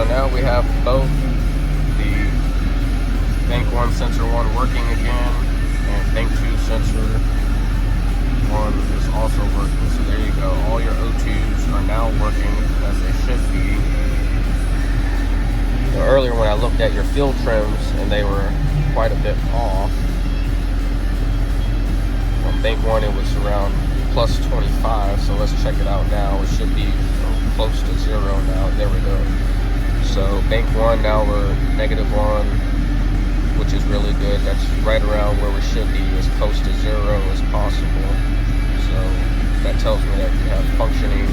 So now we have both the bank 1 sensor 1 working again, and bank 2 sensor 1 is also working. So there you go. All your O2s are now working as they should be. Now, earlier when I looked at your field trims and they were quite a bit off. On bank 1 it was around plus 25, so let's check it out now. It should be close to 0 now. There we go. So bank 1, now we're -1, which is really good. That's right around where we should be, as close to 0 as possible. So that tells me that you have functioning